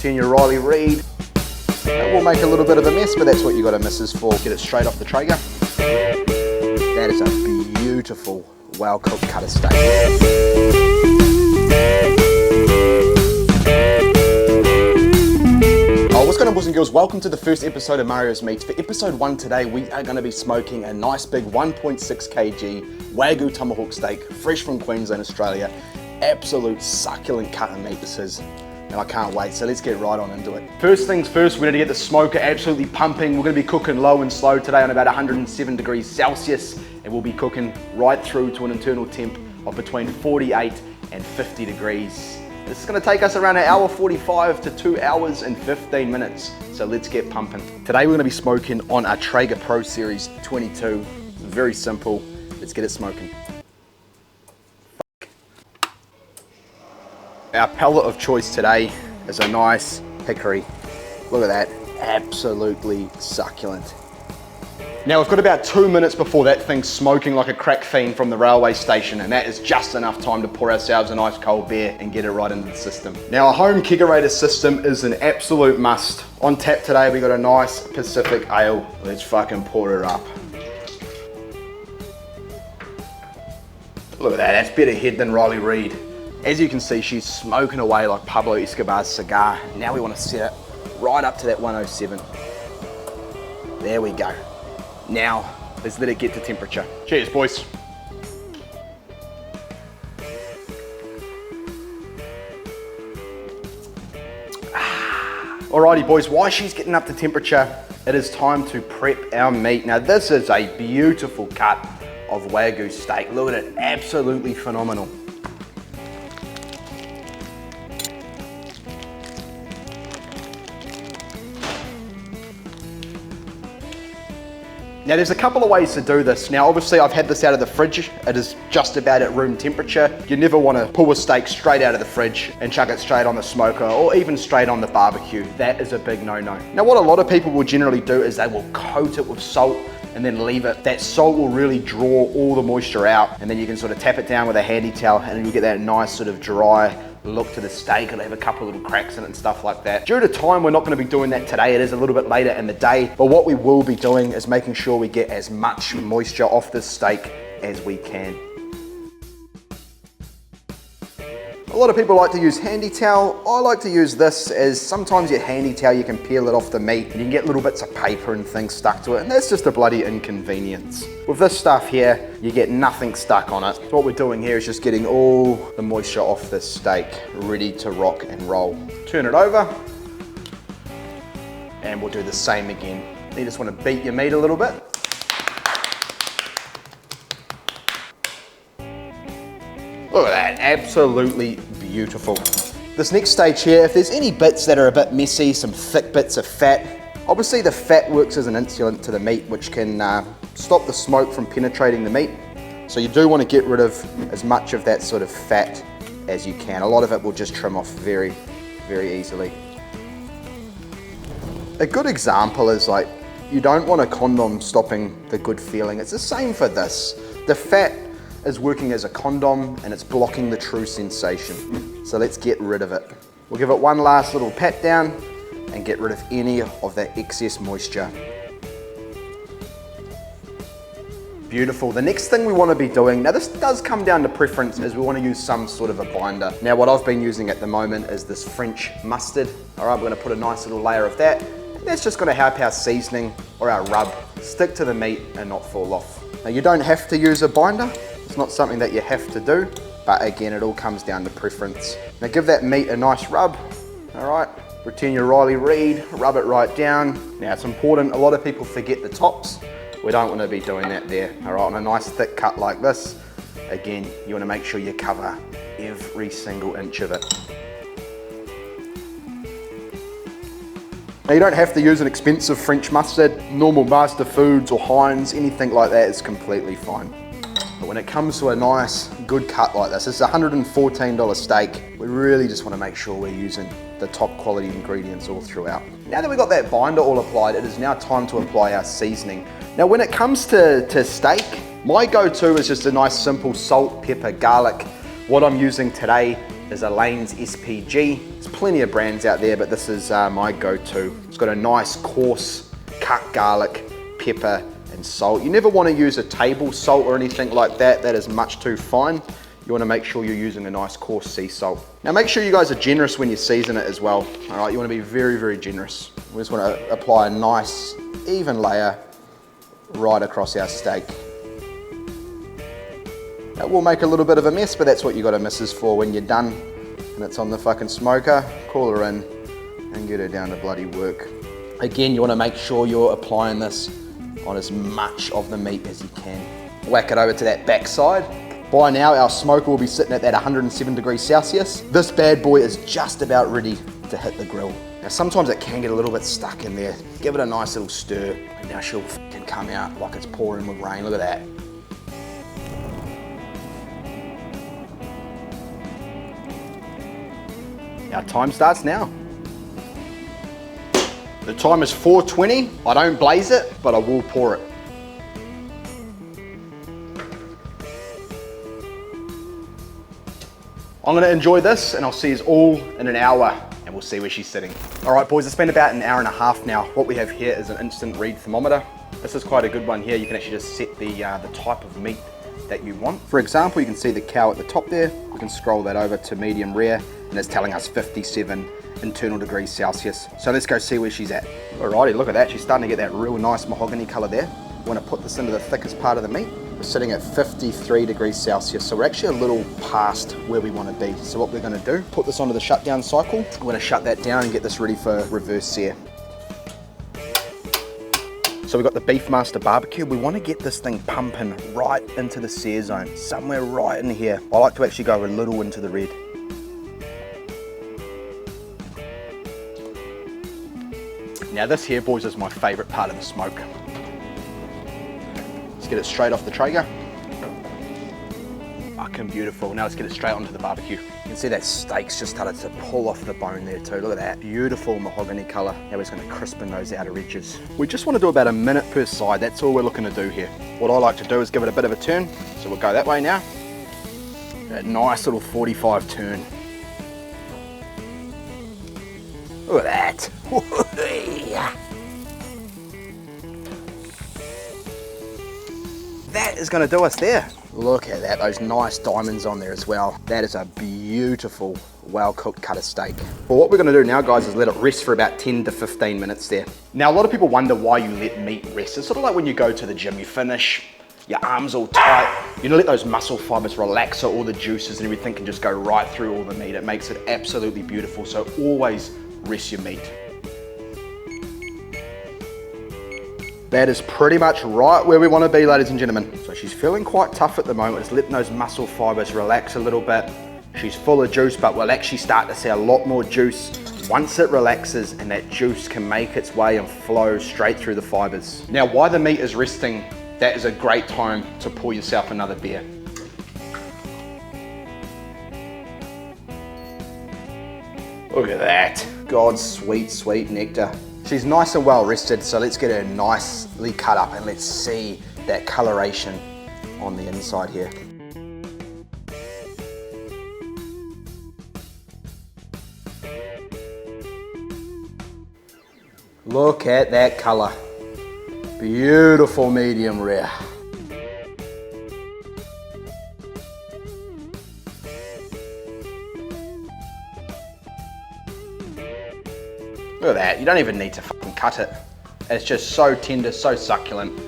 Pretend you're Riley Reid. It will make a little bit of a mess, but that's what you got a missus for. Get it straight off the Traeger. That is a beautiful, well-cooked cut of steak. What's going on, boys and girls? Welcome to the first episode of Mario's Meats. For episode 1 today, we are going to be smoking a nice big 1.6 kg Wagyu Tomahawk steak, fresh from Queensland, Australia. Absolute succulent cut of meat this is, and I can't wait, so let's get right on into it. First things first, we need to get the smoker absolutely pumping. We're going to be cooking low and slow today on about 107 degrees Celsius, and we'll be cooking right through to an internal temp of between 48 and 50 degrees. This is going to take us around an hour 45 to 2 hours and 15 minutes. So let's get pumping. Today we're going to be smoking on our Traeger Pro Series 22. Very simple. Let's get it smoking. Our pellet of choice today is a nice hickory. Look at that. Absolutely succulent. Now we've got about 2 minutes before that thing's smoking like a crack fiend from the railway station, and that is just enough time to pour ourselves a nice cold beer and get it right into the system. Now a home kegerator system is an absolute must. On tap today we got a nice Pacific Ale. Let's fucking pour it up. Look at that, that's better head than Riley Reid. As you can see, she's smoking away like Pablo Escobar's cigar. Now we want to set it right up to that 107. There we go. Now, let's let it get to temperature. Cheers, boys. Alrighty, boys, while she's getting up to temperature, it is time to prep our meat. Now, this is a beautiful cut of Wagyu steak. Look at it, absolutely phenomenal. Now there's a couple of ways to do this. Now obviously I've had this out of the fridge. It is just about at room temperature. You never want to pull a steak straight out of the fridge and chuck it straight on the smoker or even straight on the barbecue. That is a big no-no. Now what a lot of people will generally do is they will coat it with salt and then leave it. That salt will really draw all the moisture out, and then you can sort of tap it down with a handy towel and then you get that nice sort of dry look to the steak. It'll have a couple of little cracks in it and stuff like that. Due to time, we're not going to be doing that today. It is a little bit later in the day, but what we will be doing is making sure we get as much moisture off this steak as we can. A lot of people like to use handy towel. I like to use this, as sometimes your handy towel, you can peel it off the meat and you can get little bits of paper and things stuck to it, and that's just a bloody inconvenience. With this stuff here, you get nothing stuck on it. So what we're doing here is just getting all the moisture off this steak, ready to rock and roll. Turn it over, and we'll do the same again. You just want to beat your meat a little bit. Look at that, absolutely beautiful. This next stage here, if there's any bits that are a bit messy, some thick bits of fat, obviously the fat works as an insulant to the meat, which can stop the smoke from penetrating the meat. So you do want to get rid of as much of that sort of fat as you can. A lot of it will just trim off very, very easily. A good example is like, you don't want a condom stopping the good feeling. It's the same for this. The fat is working as a condom and it's blocking the true sensation. So let's get rid of it. We'll give it one last little pat down and get rid of any of that excess moisture. Beautiful. The next thing we want to be doing, now this does come down to preference, is we want to use some sort of a binder. Now what I've been using at the moment is this French mustard. All right, we're going to put a nice little layer of that. And that's just going to help our seasoning or our rub stick to the meat and not fall off. Now you don't have to use a binder. It's not something that you have to do, but again, it all comes down to preference. Now give that meat a nice rub, all right? Pretend you're Riley Reid, rub it right down. Now it's important, a lot of people forget the tops. We don't want to be doing that there, all right? On a nice thick cut like this, again, you want to make sure you cover every single inch of it. Now you don't have to use an expensive French mustard. Normal Master Foods or Heinz, anything like that is completely fine. But when it comes to a nice, good cut like this, it's a $114 steak. We really just want to make sure we're using the top quality ingredients all throughout. Now that we've got that binder all applied, it is now time to apply our seasoning. Now when it comes to steak, my go-to is just a nice simple salt, pepper, garlic. What I'm using today is a Lane's SPG. There's plenty of brands out there, but this is my go-to. It's got a nice coarse cut garlic, pepper, and salt. You never want to use a table salt or anything like that. That is much too fine. You want to make sure you're using a nice coarse sea salt. Now make sure you guys are generous when you season it as well. All right, you want to be very, very generous. We just want to apply a nice, even layer right across our steak. It will make a little bit of a mess, but that's what you got a missus for. When you're done and it's on the fucking smoker, call her in and get her down to bloody work. Again, you want to make sure you're applying this on as much of the meat as you can. Whack it over to that back side. By now, our smoker will be sitting at that 107 degrees Celsius. This bad boy is just about ready to hit the grill. Now, sometimes it can get a little bit stuck in there. Give it a nice little stir, and now she'll fucking come out like it's pouring with rain. Look at that. Our time starts now. The time is 4:20. I don't blaze it, but I will pour it. I'm gonna enjoy this, and I'll see you all in an hour, and we'll see where she's sitting. All right, boys, it's been about an hour and a half now. What we have here is an instant read thermometer. This is quite a good one here. You can actually just set the type of meat that you want. For example, you can see the cow at the top there. We can scroll that over to medium rare, and it's telling us 57 internal degrees Celsius. So let's go see where she's at. Alrighty, look at that. She's starting to get that real nice mahogany color there. We want to put this into the thickest part of the meat. We're sitting at 53 degrees Celsius, so we're actually a little past where we want to be. So what we're going to do, put this onto the shutdown cycle. We're going to shut that down and get this ready for reverse sear. So we've got the Beefmaster barbecue. We want to get this thing pumping right into the sear zone, somewhere right in here. I like to actually go a little into the red. Now this here, boys, is my favorite part of the smoke. Let's get it straight off the Traeger. Fucking beautiful. Now let's get it straight onto the barbecue. You can see that steak's just started to pull off the bone there too. Look at that, beautiful mahogany color. Now we're just gonna crispen those outer edges. We just wanna do about a minute per side. That's all we're looking to do here. What I like to do is give it a bit of a turn. So we'll go that way now. That nice little 45 turn. Look at that. That is going to do us there. Look at that, those nice diamonds on there as well. That is a beautiful, well-cooked cut of steak. Well, what we're going to do now, guys, is let it rest for about 10 to 15 minutes there. Now, a lot of people wonder why you let meat rest. It's sort of like when you go to the gym, you finish, your arms all tight, you let those muscle fibers relax so all the juices and everything can just go right through all the meat. It makes it absolutely beautiful, so always rest your meat. That is pretty much right where we want to be, ladies and gentlemen. So she's feeling quite tough at the moment. Just letting those muscle fibers relax a little bit. She's full of juice, but we'll actually start to see a lot more juice once it relaxes and that juice can make its way and flow straight through the fibers. Now, while the meat is resting, that is a great time to pour yourself another beer. Look at that. God's sweet, sweet nectar. She's nice and well rested, so let's get her nicely cut up and let's see that coloration on the inside here. Look at that color. Beautiful medium rare. Look at that, you don't even need to fucking cut it. It's just so tender, so succulent.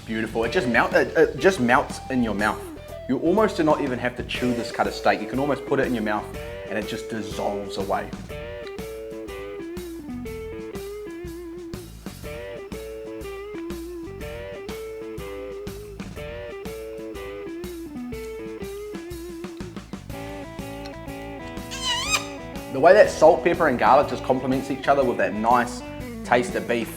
Beautiful, it just melts in your mouth. You almost do not even have to chew this cut of steak. You can almost put it in your mouth and it just dissolves away. The way that salt, pepper, and garlic just complements each other with that nice taste of beef,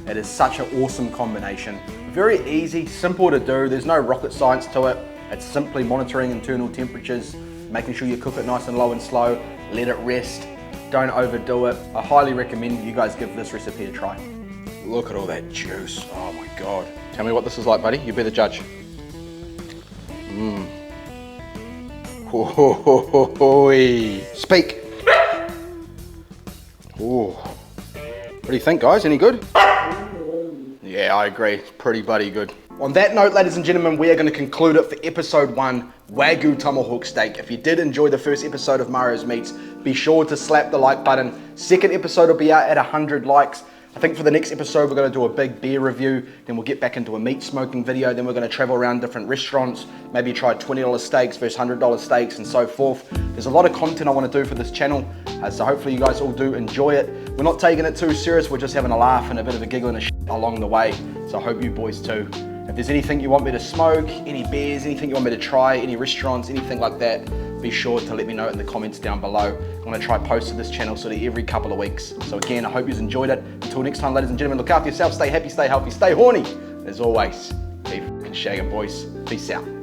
it is such an awesome combination. Very easy, simple to do. There's no rocket science to it. It's simply monitoring internal temperatures, making sure you cook it nice and low and slow, let it rest, don't overdo it. I highly recommend you guys give this recipe a try. Look at all that juice. Oh my God. Tell me what this is like, buddy. You be the judge. Speak. Ooh. What do you think, guys? Any good? Yeah, I agree. It's pretty bloody good. On that note, ladies and gentlemen, we are going to conclude it for episode 1, Wagyu Tomahawk steak. If you did enjoy the first episode of Mario's Meats, be sure to slap the like button. Second episode will be out at 100 likes. I think for the next episode, we're going to do a big beer review, then we'll get back into a meat smoking video, then we're going to travel around different restaurants, maybe try $20 steaks versus $100 steaks and so forth. There's a lot of content I want to do for this channel, so hopefully you guys all do enjoy it. We're not taking it too serious, we're just having a laugh and a bit of a giggle and a shit along the way, so I hope you boys too. If there's anything you want me to smoke, any beers, anything you want me to try, any restaurants, anything like that, be sure to let me know in the comments down below. I'm going to try post to this channel sort of every couple of weeks. So again, I hope you've enjoyed it. Until next time, ladies and gentlemen, look after yourself, stay happy, stay healthy, stay horny. As always, keep shagging, boys. Peace out.